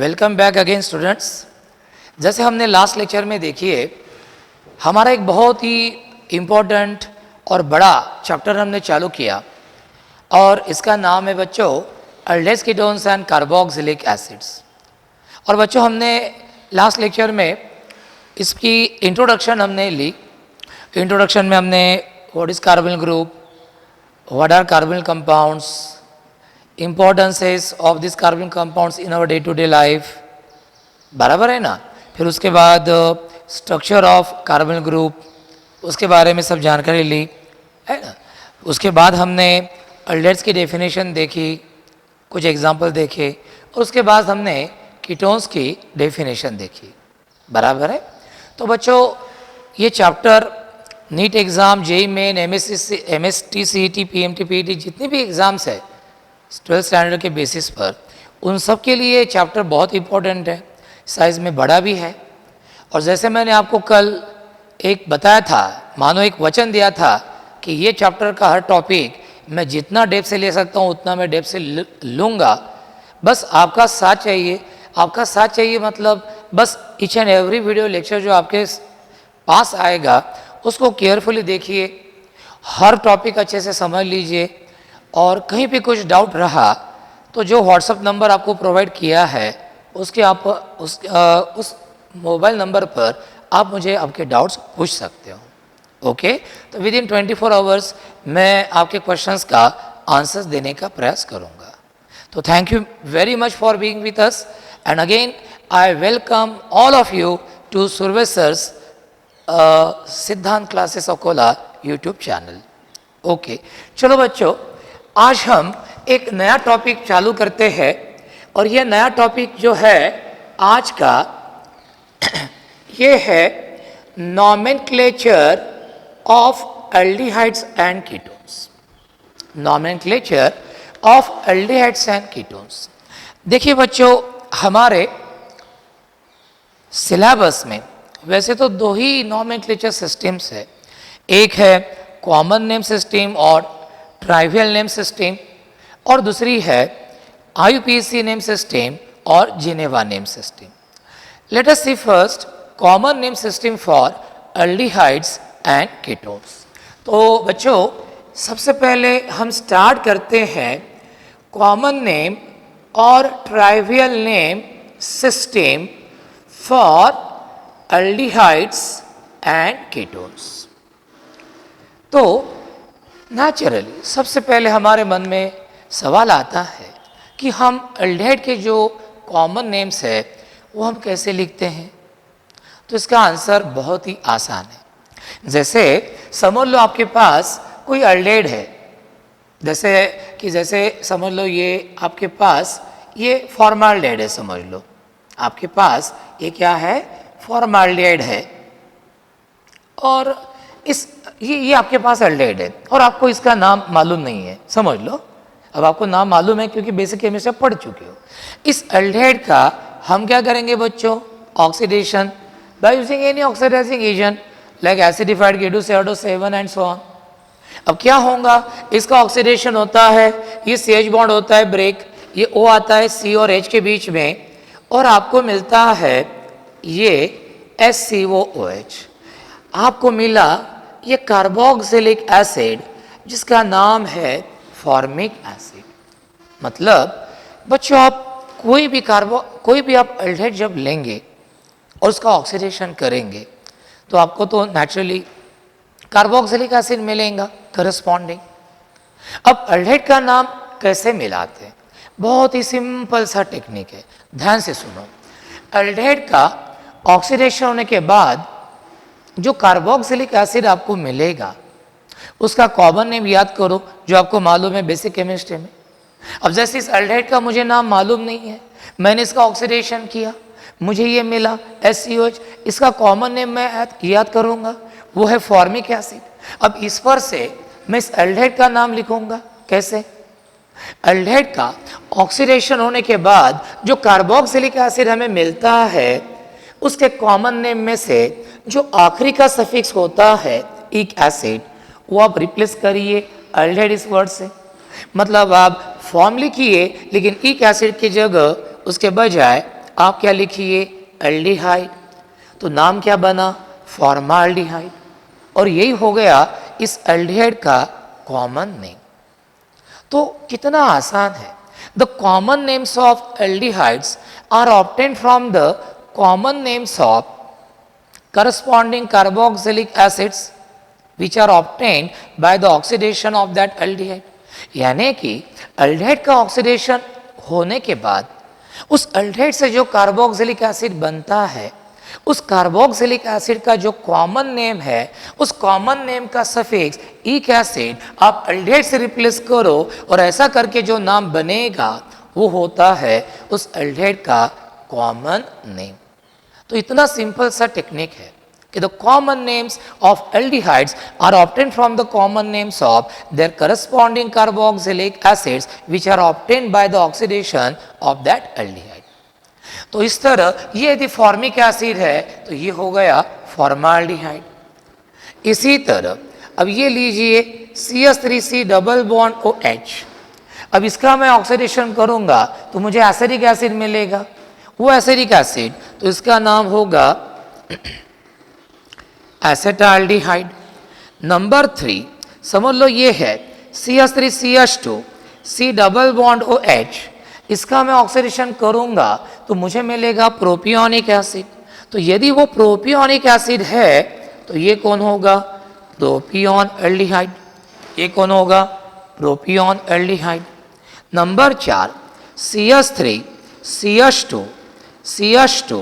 Welcome back again students. जैसे हमने last lecture में देखिए हमारा एक बहुत ही इम्पोर्टेंट और बड़ा चैप्टर हमने चालू किया और इसका नाम है बच्चों एल्डेहाइड्स कीटोन्स एंड कार्बोक्सिलिक एसिड्स। और बच्चों हमने लास्ट लेक्चर में इसकी इंट्रोडक्शन हमने ली। इंट्रोडक्शन में हमने what is carbonyl group, what are carbonyl compounds, importances of this carbon compounds in our day to day life, बराबर है ना। फिर उसके बाद स्ट्रक्चर ऑफ कार्बन ग्रुप, उसके बारे में सब जानकारी ली है ना। उसके बाद हमने एल्डेहाइड्स की डेफिनेशन देखी, कुछ एग्जांपल देखे और उसके बाद हमने कीटोन्स की डेफिनेशन देखी, बराबर है। तो बच्चों ये chapter NEET exam, JEE Main, MST, CET, PMT, PET जितनी भी एग्ज़ाम्स है 12th स्टैंडर्ड के बेसिस पर, उन सब के लिए चैप्टर बहुत इंपॉर्टेंट है, साइज़ में बड़ा भी है। और जैसे मैंने आपको कल एक बताया था, मानो एक वचन दिया था कि ये चैप्टर का हर टॉपिक मैं जितना डेप्थ से ले सकता हूँ उतना मैं डेप्थ से लूँगा। बस आपका साथ चाहिए। आपका साथ चाहिए मतलब बस each and every video lecture जो आपके पास आएगा उसको केयरफुली देखिए, हर टॉपिक अच्छे से समझ लीजिए। और कहीं भी कुछ डाउट रहा तो जो व्हाट्सएप नंबर आपको प्रोवाइड किया है उसके आप उस मोबाइल नंबर पर आप मुझे आपके डाउट्स पूछ सकते हो। ओके, तो विद इन 24 आवर्स मैं आपके क्वेश्चंस का आंसर्स देने का प्रयास करूंगा। तो thank you very much for being with us and again I welcome all of you to Surve sir's Siddhant classes Akola YouTube channel. Okay, चलो बच्चों आज हम एक नया टॉपिक चालू करते हैं और यह नया टॉपिक जो है आज का ये है nomenclature of aldehydes and ketones. Nomenclature of aldehydes and ketones. देखिए बच्चों हमारे सिलेबस में वैसे तो दो ही नॉमेनक्लेचर सिस्टम्स है, एक है कॉमन नेम सिस्टम और ट्राइवियल नेम सिस्टम और दूसरी है आईयूपीएसी नेम सिस्टम और Geneva name system. Let us see first common name system for aldehydes and ketones. तो बच्चों सबसे पहले हम स्टार्ट करते हैं कॉमन नेम और trivial name system for aldehydes and ketones. तो नेचुरली सबसे पहले हमारे मन में सवाल आता है कि हम एल्डिहाइड के जो कॉमन नेम्स है वो हम कैसे लिखते हैं। तो इसका आंसर बहुत ही आसान है। जैसे समझ लो आपके पास कोई एल्डिहाइड है, जैसे समझ लो ये आपके पास ये फॉर्माल्डिहाइड है। समझ लो आपके पास ये क्या है, फॉर्माल्डिहाइड है और ये आपके पास एल्डिहाइड है और आपको इसका नाम मालूम नहीं है। समझ लो अब आपको नाम मालूम है क्योंकि बेसिक केमिस्ट्री पढ़ चुके हो। इस एल्डिहाइड का हम क्या करेंगे बच्चों, oxidation by using any oxidizing agent like acidified K2SO7 and so on. अब क्या होगा, इसका ऑक्सीडेशन होता है, ये CH बॉन्ड होता है ब्रेक, ये O आता है C और H के बीच में और आपको मिलता है ये SCOOH। आपको मिला ये कार्बोक्सिलिक एसिड जिसका नाम है फॉर्मिक एसिड। मतलब बच्चों आप कोई भी आप एल्डिहाइड जब लेंगे और उसका ऑक्सीडेशन करेंगे तो आपको तो नेचुरली कार्बोक्सिलिक एसिड मिलेगा करस्पॉन्डिंग। अब एल्डिहाइड का नाम कैसे मिलाते हैं, बहुत ही सिंपल सा टेक्निक है, ध्यान से सुनो। एल्डिहाइड का ऑक्सीडेशन होने के बाद जो कार्बोक्सिलिक एसिड आपको मिलेगा उसका कॉमन नेम याद करो जो आपको मालूम है बेसिक केमिस्ट्री में। अब जैसे इस एल्डिहाइड का मुझे नाम मालूम नहीं है, मैंने इसका ऑक्सीडेशन किया, मुझे ये मिला SCOH, इसका कॉमन नेम मैं याद करूंगा, वो है फॉर्मिक एसिड। अब इस पर से मैं इस एल्डिहाइड का नाम लिखूंगा कैसे। एल्डिहाइड का ऑक्सीडेशन होने के बाद जो कार्बोक्सिलिक एसिड हमें मिलता है उसके कॉमन नेम में से जो आखिरी का सफिक्स होता है इक एसिड, वो आप रिप्लेस करिए एल्डिहाइड इस वर्ड से। मतलब आप फॉर्म लिखिए लेकिन इक एसिड की जगह उसके बजाय आप क्या लिखिए, एल्डिहाइड, तो नाम क्या बना, फॉर्माल्डिहाइड, और यही हो गया इस एल्डिहाइड का कॉमन नेम। तो कितना आसान है। The common names of aldehydes are obtained from the common names of corresponding carboxylic acids which are obtained by the oxidation of that aldehyde। यानी कि एल्डिहाइड का ऑक्सीडेशन होने के बाद उस एल्डिहाइड से जो कार्बोक्सिलिक एसिड बनता है, उस कार्बोक्सिलिक एसिड का जो कॉमन नेम है, उस कॉमन नेम का सफिक्स इक एसिड आप एल्डिहाइड से रिप्लेस करो और ऐसा करके जो नाम बनेगा वो होता है उस एल्डिहाइड का कॉमन नेम। तो इतना सिंपल सा टेक्निक है कि the common names of aldehydes are obtained from the common names of their corresponding carboxylic acids which are obtained by the oxidation of that aldehyde. तो इस तरह ये यदि फॉर्मिक एसिड है तो ये हो गया फॉर्माल्डिहाइड। इसी तरह अब ये लीजिए CH3C डबल बॉन्ड OH, अब इसका मैं ऑक्सीडेशन करूंगा तो मुझे एसिडिक एसिड मिलेगा, वो एसिडिक एसिड तो इसका नाम होगा एसेटाल्डिहाइड। नंबर 3 समझ लो ये है CH3CH2 C double bond OH, इसका मैं ऑक्सीडेशन करूंगा तो मुझे मिलेगा प्रोपियोनिक एसिड। तो यदि वो प्रोपियोनिक एसिड है तो ये कौन होगा, प्रोपियोन एल्डिहाइड। ये कौन होगा, प्रोपियोन aldehyde. Number 4 CH3 CH2 CH2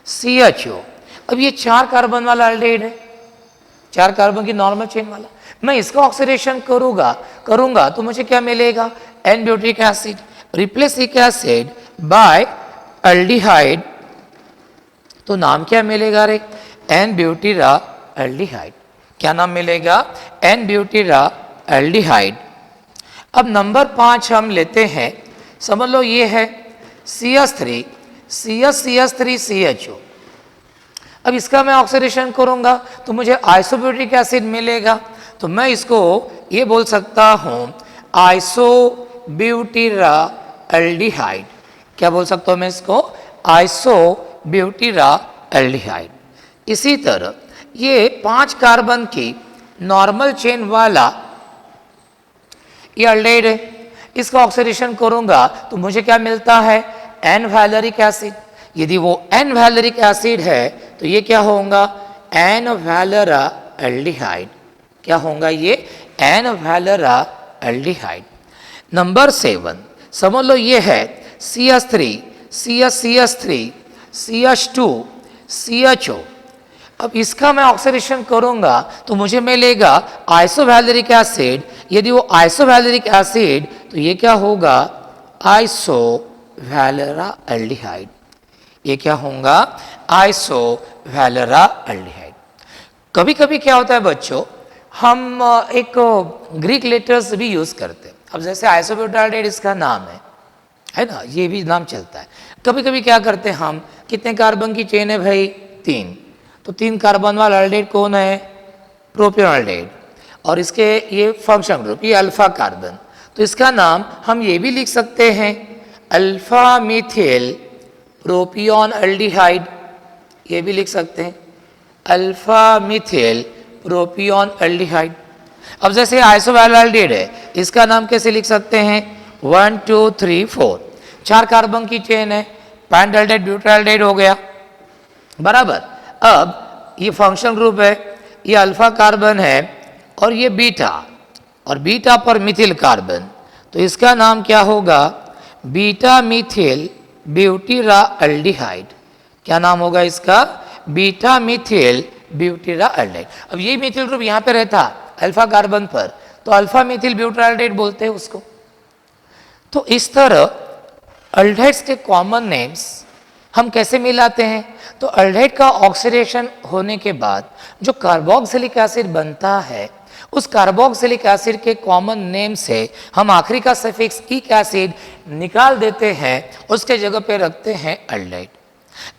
CHO, अब ये 4 कार्बन वाला एल्डिहाइड है, 4 कार्बन की नॉर्मल चेन वाला। मैं इसका ऑक्सीडेशन करूंगा तो मुझे क्या मिलेगा, एन ब्यूटिक एसिड। रिप्लेस इक एसिड बाय एल्डिहाइड तो नाम क्या मिलेगा रे, एन ब्यूटीरा एल्डिहाइड। क्या नाम मिलेगा, एन ब्यूटीरा एल्डिहाइड। अब नंबर 5 हम लेते हैं, समझ लो ये है CH3 CH3CHO, अब इसका मैं ऑक्सीडेशन करूंगा तो मुझे आइसोब्यूटिक एसिड मिलेगा। तो मैं इसको ये बोल सकता हूं आइसोब्यूटीरा एल्डिहाइड। क्या बोल सकता हूं मैं इसको, आइसोब्यूटीरा एल्डिहाइड। इसी तरह ये 5 कार्बन की नॉर्मल चेन वाला ये एल्डिहाइड है, इसका ऑक्सीडेशन करूंगा तो मुझे क्या मिलता है, एन वैलेरिक एसिड। यदि वो एन वैलेरिक एसिड है तो ये क्या होगा, एन वैलेरा एल्डिहाइड। क्या होगा ये, एन वैलेरा एल्डिहाइड। नंबर 7 समझ लो ये है CH3 CH3 CH2 CHO, अब इसका मैं ऑक्सीडेशन करूंगा तो मुझे मिलेगा आइसोवैलेरिक एसिड। यदि वो आइसोवैलेरिक एसिड तो ये क्या होगा, आइसोवैलेरा एल्डिहाइड। ये क्या होगा, आइसोवैलेरा एल्डिहाइड। कभी कभी क्या होता है बच्चों, हम एक ग्रीक लेटर्स भी यूज करते हैं। अब जैसे आइसोब्यूटाइड इसका नाम है ना, ये भी नाम चलता है। कभी कभी क्या करते हैं हम, कितने कार्बन की चेन है भाई, 3, तो 3 कार्बन वाला एल्डिहाइड कौन है, प्रोपियोन एल्डिहाइड, और इसके ये फंक्शन ग्रुप ये अल्फा कार्बन, तो इसका नाम हम ये भी लिख सकते हैं अल्फा मिथिल प्रोपियोन एल्डिहाइड। ये भी लिख सकते हैं अल्फा मिथिल प्रोपियोन एल्डिहाइड। अब जैसे आइसोवैलेरिक एल्डिहाइड है, इसका नाम कैसे लिख सकते हैं, 1 2 3 4, 4 कार्बन की चेन है, पैंटेल्डेहाइड ब्यूटाइल्डेहाइड हो गया बराबर। अब ये फंक्शन ग्रुप है, ये अल्फा कार्बन है और ये बीटा, और बीटा पर मिथिल कार्बन, तो इसका नाम क्या होगा, बीटा मिथिल ब्यूटीरा एल्डिहाइड। क्या नाम होगा इसका, बीटा मिथिल ब्यूटीरा एल्डिहाइड। अब ये मिथिल ग्रुप यहाँ पे रहता अल्फा कार्बन पर, तो अल्फा मिथिल ब्यूटीरा एल्डिहाइड बोलते हैं उसको। तो इस तरह एल्डिहाइड्स के कॉमन नेम्स हम कैसे मिलाते हैं, तो एल्डिहाइड का ऑक्सीडेशन होने के बाद जो कार्बोक्सिलिक एसिड बनता है, उस कार्बोक्सिलिक एसिड के कॉमन नेम से हम आखिरी का सफिक्स इक एसिड निकाल देते हैं, उसके जगह पे रखते हैं एल्डिहाइड।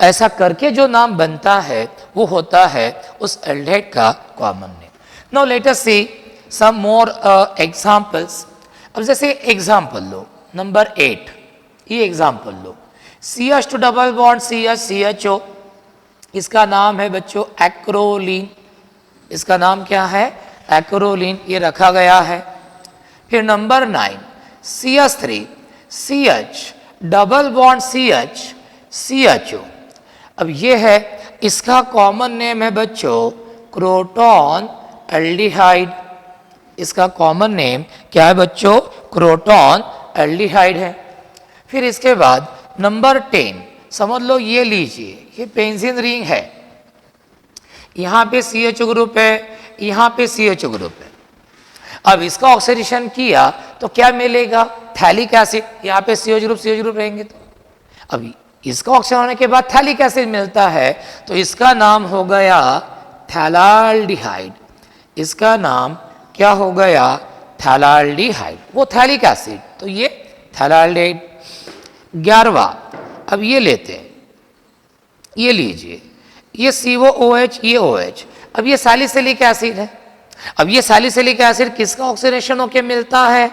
ऐसा करके जो नाम बनता है वो होता है उस एल्डिहाइड का common name. Now let us see some more examples. अब जैसे एग्जांपल लो नंबर 8, ये एग्जांपल लो CH two double bond CH CHO, इसका नाम है बच्चों एक्रोलीन। इसका नाम क्या है? एक्रोलीन, ये रखा गया है। फिर number 9 CH3 CH double bond CH CHO। अब ये है, इसका कॉमन नेम है बच्चों क्रोटॉन एल्डिहाइड। इसका कॉमन नेम क्या है बच्चों? क्रोटॉन एल्डिहाइड है। फिर इसके बाद नंबर 10 समझ लो, ये लीजिए, ये बेंजीन रिंग है। यहाँ पे CHO ग्रुप है, यहाँ पे CHO ग्रुप है। अब इसका ऑक्सीडेशन किया तो क्या मिलेगा? Phthalic acid. यहाँ पे CH ग्रुप रहेंगे तो अभी इसका ऑक्सीजन होने के बाद थैलिक एसिड मिलता है, तो इसका नाम हो गया थैलाल्डिहाइड। इसका नाम क्या हो गया? थैलाल्डिहाइड, वो थैलिक एसिड, तो ये थैलाल्डिहाइड। 11वां, अब ये लेते हैं, ये लीजिए, ये COOH, ये OH। अब ये सैलिसिलिक एसिड है। अब ये सैलिसिलिक एसिड किसका ऑक्सीडेशन होके मिलता है?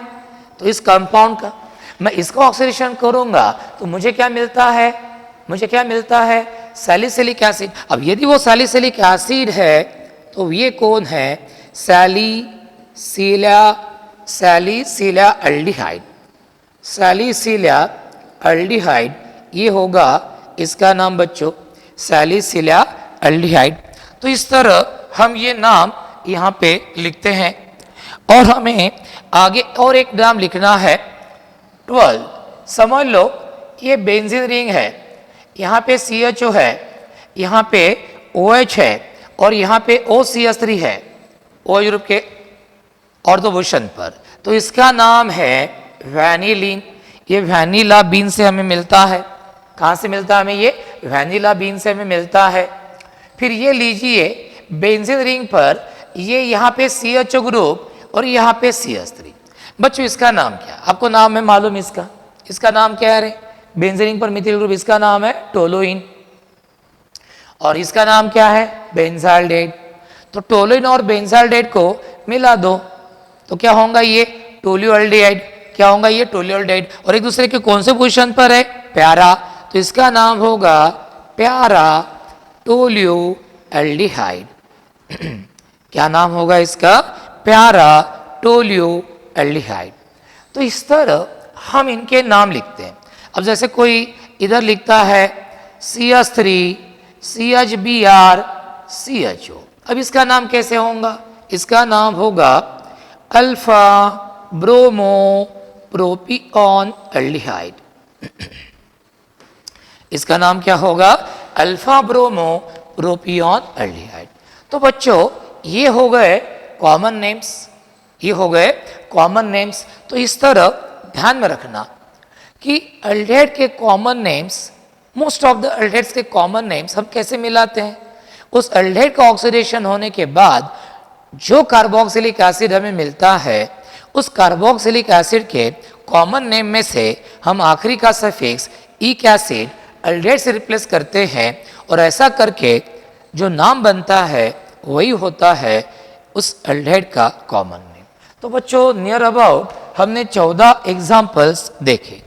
तो इस कंपाउंड का। मैं इसका ऑक्सीडेशन करूंगा तो मुझे क्या मिलता है? मुझे क्या मिलता है? Salicylic acid. अब यदि वो सैलिसिलिक एसिड है तो ये कौन है? सैलिसिलिया एल्डिहाइड। सैलिसिलिया एल्डिहाइड, ये होगा इसका नाम बच्चों सैलिसिलिया एल्डिहाइड। तो इस तरह हम ये नाम यहाँ पे लिखते हैं और हमें आगे और एक नाम लिखना है 12। समझ लो, ये बेंजीन रिंग है, यहाँ पे CHO है, यहाँ पे OH है और यहाँ पे OCH3 है, OH ग्रुप के ऑर्थो पोजीशन पर। तो इसका नाम है वैनिलीन। ये वैनिला बीन से हमें मिलता है। कहाँ से मिलता है हमें? ये वैनिला बीन से हमें मिलता है। फिर ये लीजिए, बेंजीन रिंग पर ये यहाँ पे CHO ग्रुप और यहाँ पे CH3। बच्चों इसका नाम क्या? आपको नाम है मालूम इसका? इसका नाम क्या है रे? बेंजीन रिंग पर मिथिल ग्रुप, इसका नाम है टोलुइन और इसका नाम क्या है? बेंजाल्डेट। तो टोलुइन और बेंजाल्डेट को मिला दो तो क्या होगा? ये टोल्यूएल्डिहाइड। क्या होगा? ये टोल्यूएल्डिहाइड। और एक दूसरे के कौन से पोजीशन पर है? प्यारा। तो इसका नाम होगा प्यारा टोल्यूएल्डिहाइड। क्या नाम होगा इसका? प्यारा टोल्यूएल्डिहाइड। तो इस तरह हम इनके नाम लिखते हैं। अब जैसे कोई इधर लिखता है CH3 CHBr CHO। अब इसका नाम कैसे होगा? इसका नाम होगा अल्फा ब्रोमो प्रोपिऑन एल्डिहाइड। इसका नाम क्या होगा? Alpha bromo propion aldehyde. तो बच्चों ये हो गए कॉमन नेम्स, ये हो गए कॉमन नेम्स। तो इस तरह ध्यान में रखना कि एल्डिहाइड के common names, most of the aldehydes के कॉमन नेम्स हम कैसे मिलाते हैं? उस एल्डिहाइड का ऑक्सीडेशन होने के बाद जो कार्बोक्सिलिक एसिड हमें मिलता है, उस कार्बोक्सिलिक एसिड के कॉमन नेम में से हम आखिरी का सफिक्स इक एसिड एल्डिहाइड से रिप्लेस करते हैं और ऐसा करके जो नाम बनता है वही होता है उस एल्डिहाइड का कॉमन नेम। तो बच्चों नियर अबाउट हमने 14 एग्जाम्पल्स देखे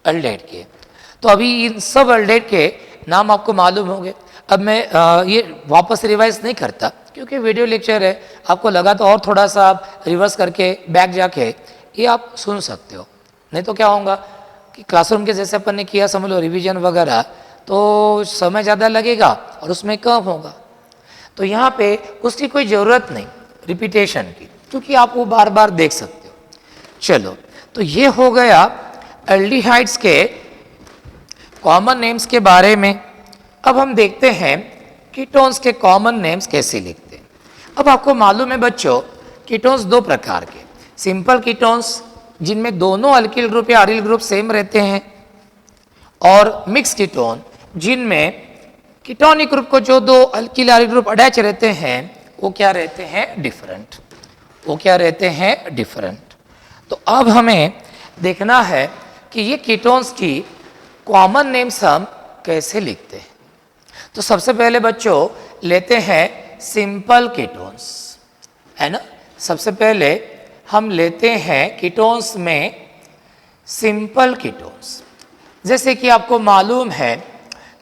एल्डिहाइड के। तो अभी इन सब एल्डिहाइड के नाम आपको मालूम होंगे। अब मैं ये वापस रिवाइज नहीं करता क्योंकि वीडियो लेक्चर है, आपको लगा तो और थोड़ा सा आप रिवर्स करके बैक जाके ये आप सुन सकते हो। नहीं तो क्या होगा कि क्लासरूम के जैसे अपन ने किया समझ लो रिवीजन वगैरह, तो समय ज़्यादा लगेगा और उसमें कम होगा। तो यहाँ पे उसकी कोई ज़रूरत नहीं रिपीटेशन की, क्योंकि आप वो बार बार देख सकते हो। चलो, तो ये हो गया एल्डिहाइड्स के कॉमन नेम्स के बारे में। अब हम देखते हैं कीटोन्स के कॉमन नेम्स कैसे लिखते हैं। अब आपको मालूम है बच्चों, कीटोन्स दो प्रकार के, सिंपल कीटोन्स जिनमें दोनों अल्किल ग्रुप या अरिल ग्रुप सेम रहते हैं, और मिक्स कीटोन जिनमें कीटोनिक ग्रुप को जो दो अल्किल अरिल ग्रुप अटैच रहते हैं वो क्या रहते हैं? डिफरेंट। वो क्या रहते हैं? डिफरेंट। तो अब हमें देखना है कि ये कीटोन्स की कॉमन नेम्स हम कैसे लिखते हैं। तो सबसे पहले बच्चों लेते हैं सिंपल कीटोन्स, है ना। सबसे पहले हम लेते हैं कीटोन्स में सिंपल कीटोन्स। जैसे कि आपको मालूम है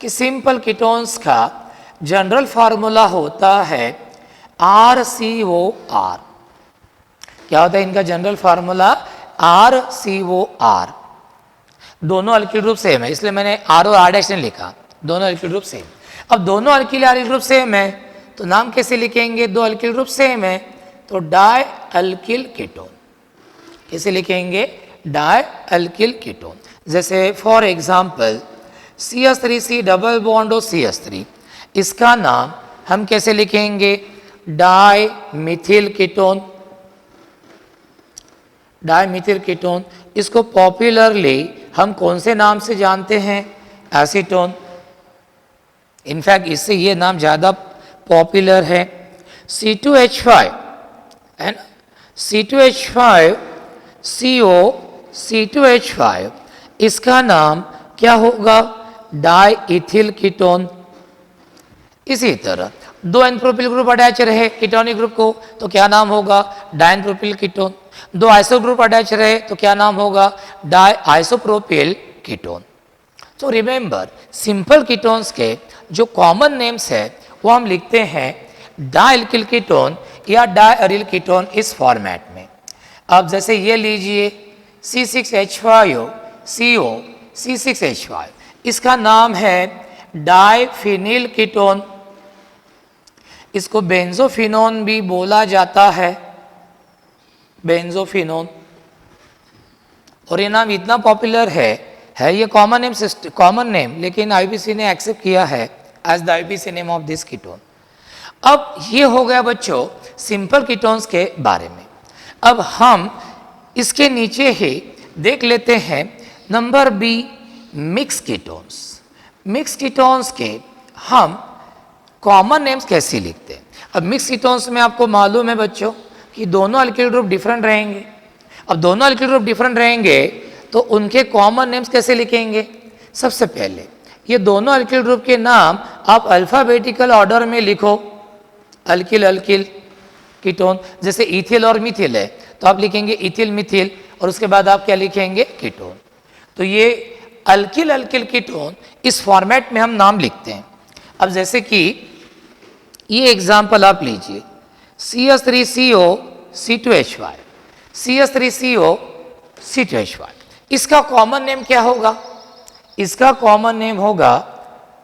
कि सिंपल कीटोन्स का जनरल फार्मूला होता है RCOR। क्या होता है इनका जनरल फार्मूला? RCOR। दोनों अल्किल ग्रुप सेम है, इसलिए मैंने R और R डैश नहीं लिखा, दोनों अल्किल ग्रुप सेम। अब दोनों अल्किल अल्किल ग्रुप सेम है तो नाम कैसे लिखेंगे? दो अल्किल ग्रुप सेम है तो डाई अल्किल कीटोन। कैसे लिखेंगे? Di alkyl ketone. जैसे for example CH3C double bond और CH3, इसका नाम हम कैसे लिखेंगे? Di methyl ketone. Di methyl ketone, इसको पॉपुलरली हम कौन से नाम से जानते हैं? एसीटोन। इनफैक्ट इससे ये नाम ज़्यादा पॉपुलर है। C2H5 है ना, C2H5 CO C2H5, इसका नाम क्या होगा? Di ethyl ketone. इसी तरह दो एनप्रोपिल ग्रुप अटैच रहे कीटोनिक ग्रुप को तो क्या नाम होगा? Di n propyl ketone. दो आइसो ग्रुप अटैच रहे तो क्या नाम होगा? Di isopropyl ketone. तो रिमेंबर, सिंपल कीटोन्स के जो कॉमन नेम्स है वो हम लिखते हैं डाई अल्किल कीटोन या डाई अरिल कीटोन इस फॉर्मेट में। अब जैसे ये लीजिए C6H5 CO C6H5, इसका नाम है डाई फिनिल कीटोन। इसको बेंजोफिनोन भी बोला जाता है, बेंजोफिनोन। और ये नाम इतना पॉपुलर है ये कॉमन नेम, लेकिन आईपीसी ने एक्सेप्ट किया है as the IPC name of this ketone. अब ये हो गया बच्चों सिंपल कीटोन्स के बारे में। अब हम इसके नीचे ही देख लेते हैं number B, mix ketones. Mix ketones के हम कॉमन नेम्स कैसे लिखते हैं? अब मिक्स कीटोन्स में आपको मालूम है बच्चों कि दोनों अल्किल ग्रुप डिफरेंट रहेंगे। अब दोनों अल्किल ग्रुप डिफरेंट रहेंगे तो उनके कॉमन नेम्स कैसे लिखेंगे? सबसे पहले ये दोनों अल्किल ग्रुप के नाम आप अल्फाबेटिकल ऑर्डर में लिखो। अल्किल अल्किल कीटोन, जैसे इथिल और मिथिल है तो आप लिखेंगे इथिल मिथिल और उसके बाद आप क्या लिखेंगे? कीटोन। तो ये अल्किल अल्किल कीटोन इस फॉर्मेट में हम नाम लिखते हैं। अब जैसे कि ये एग्जाम्पल आप लीजिए CH3CO C2H5, CH3CO C2H5, इसका कॉमन नेम क्या होगा? इसका कॉमन नेम होगा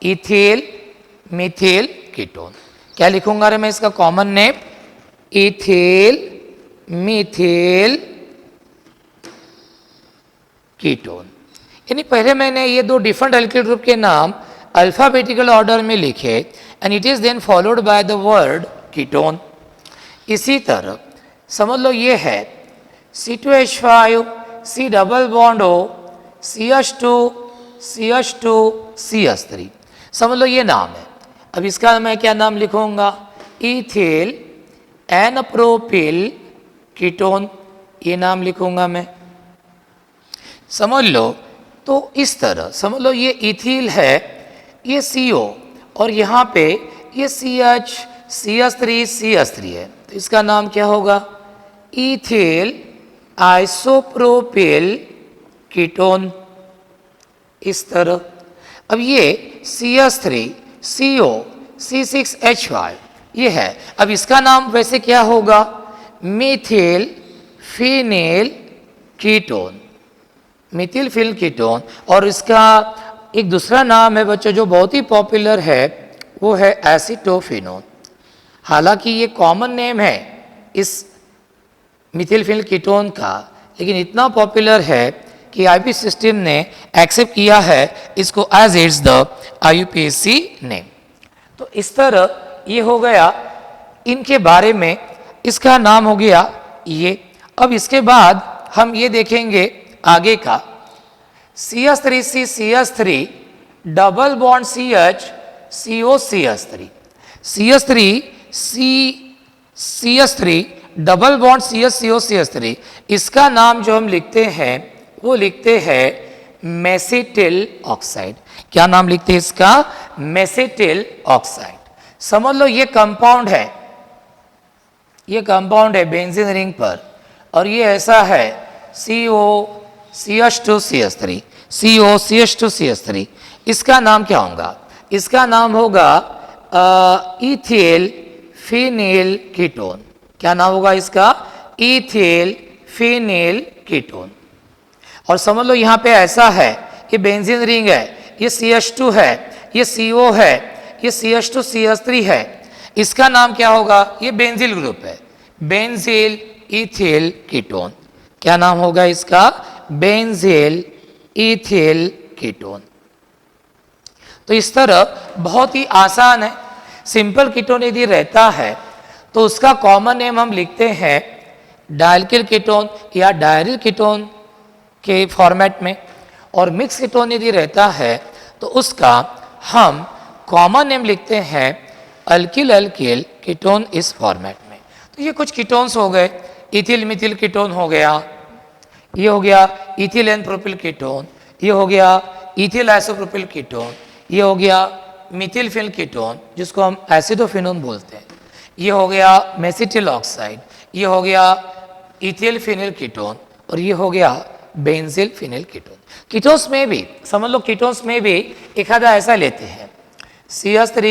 इथिल मिथिल कीटोन। क्या लिखूंगा रे मैं इसका common name? Ethyl methyl ketone. यानी पहले मैंने ये दो डिफरेंट अल्किल ग्रुप के नाम अल्फाबेटिकल ऑर्डर में लिखे and it is then followed by the word ketone. इसी तरह समझ लो ये है C2H5 C double bond O CH2 CH2 CH3, समझ लो ये नाम है। अब इसका मैं क्या नाम लिखूंगा? इथिल एनप्रोपिल कीटोन, ये नाम लिखूंगा मैं। समझ लो तो इस तरह समझ लो ये इथिल है, ये CO और यहाँ पे ये CH CH3 है तो इसका नाम क्या होगा? Ethyl isopropyl ketone. इस तरह अब ये CH3 CO C6H5 ये है। अब इसका नाम वैसे क्या होगा? Mithil phenyl ketone, Mithil phenyl ketone. और इसका एक दूसरा नाम है बच्चों जो बहुत ही पॉपुलर है, वो है एसिटोफिनोन। हालांकि ये कॉमन नेम है इस मिथिल फिनिल कीटोन का, लेकिन इतना पॉपुलर है कि आईपी सिस्टम ने एक्सेप्ट किया है इसको as it's the IUPAC name. तो इस तरह ये हो गया इनके बारे में, इसका नाम हो गया ये। अब इसके बाद हम ये देखेंगे आगे का CH3C CH3 double bond CH CO CH3, CH3 double bond CH CO CH3, इसका नाम जो हम लिखते हैं वो लिखते हैं मेसिटिल ऑक्साइड। क्या नाम लिखते हैं इसका? Mesityl oxide. समझ लो ये कंपाउंड है, ये कंपाउंड है बेंजीन रिंग पर और ये ऐसा है CO CH2 CH3। COCH2CH3, इसका नाम क्या होगा? इसका नाम होगा इथिल फिनिल कीटोन। क्या नाम होगा इसका? Ethyl phenyl ketone. और समझ लो यहाँ पे ऐसा है, ये बेंजीन रिंग है, ये CH2 है, ये CO है, ये CH2CH3 है, इसका नाम क्या होगा? ये बेंजील ग्रुप है, बेंजील इथिल कीटोन। क्या नाम होगा इसका? बेंजील इथिल कीटोन। तो इस तरह बहुत ही आसान है। सिंपल कीटोन यदि रहता है तो उसका कॉमन नेम हम लिखते हैं डायल्किल कीटोन या डायरिल कीटोन के फॉर्मेट में, और मिक्स कीटोन यदि रहता है तो उसका हम कॉमन नेम लिखते हैं अल्किल अल्किल कीटोन इस फॉर्मेट में। तो ये कुछ कीटोन्स हो गए, इथिल मिथिल कीटोन हो गया, ये हो गया इथिल एन प्रोपिल कीटोन, ये हो गया इथिल आइसोप्रोपिल कीटोन, ये हो गया मिथिल फिनल कीटोन जिसको हम एसिडोफिनोन बोलते हैं, ये हो गया मेसिटिल ऑक्साइड, ये हो गया इथिल फिनिल कीटोन, और ये हो गया बेंजील फिनिल कीटोन। कीटोन्स में भी समझ लो, कीटोन्स में भी एक आधा ऐसा लेते हैं CH3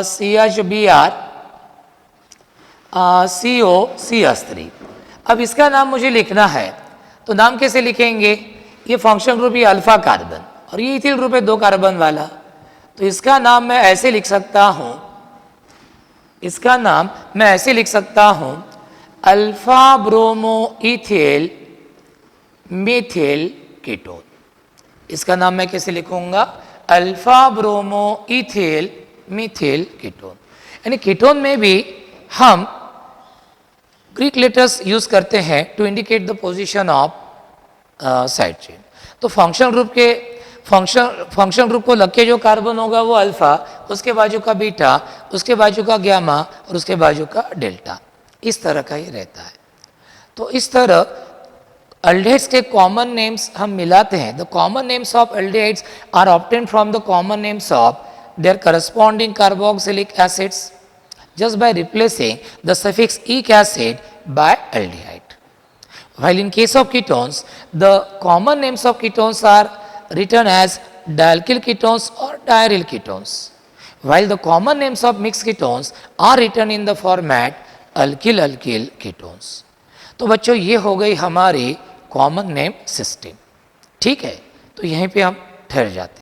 CHBr CO CH3। अब इसका नाम मुझे लिखना है तो नाम कैसे लिखेंगे? ये फंक्शन ग्रुप ये अल्फा कार्बन और ये इथिल ग्रुप है 2 कार्बन वाला, तो इसका नाम मैं ऐसे लिख सकता हूं, इसका नाम मैं ऐसे लिख सकता हूं alpha bromo ethyl methyl ketone. इसका नाम मैं कैसे लिखूंगा? Alpha bromo ethyl methyl ketone. यानी कीटोन में भी हम ग्रीक लेटर्स यूज करते हैं to indicate the position of side chain. तो फंक्शन ग्रुप को लग के जो कार्बन होगा वो अल्फा, उसके बाजू का बीटा, उसके बाजू का गैमा और उसके बाजू का डेल्टा, इस तरह का ये रहता है। तो इस तरह अल्डेहाइड्स के कॉमन नेम्स हम मिलाते हैं। The common names of aldehydes are obtained from the common names of their corresponding carboxylic acids just by replacing the suffix ic acid by aldehyde. While in case of ketones, the common names of ketones are written as dialkyl ketones or diaryl ketones, while the common names of mixed ketones are written in the format alkyl alkyl ketones. तो बच्चों ये हो गई हमारी common name system. ठीक है, तो यहीं पे हम ठहर जाते हैं।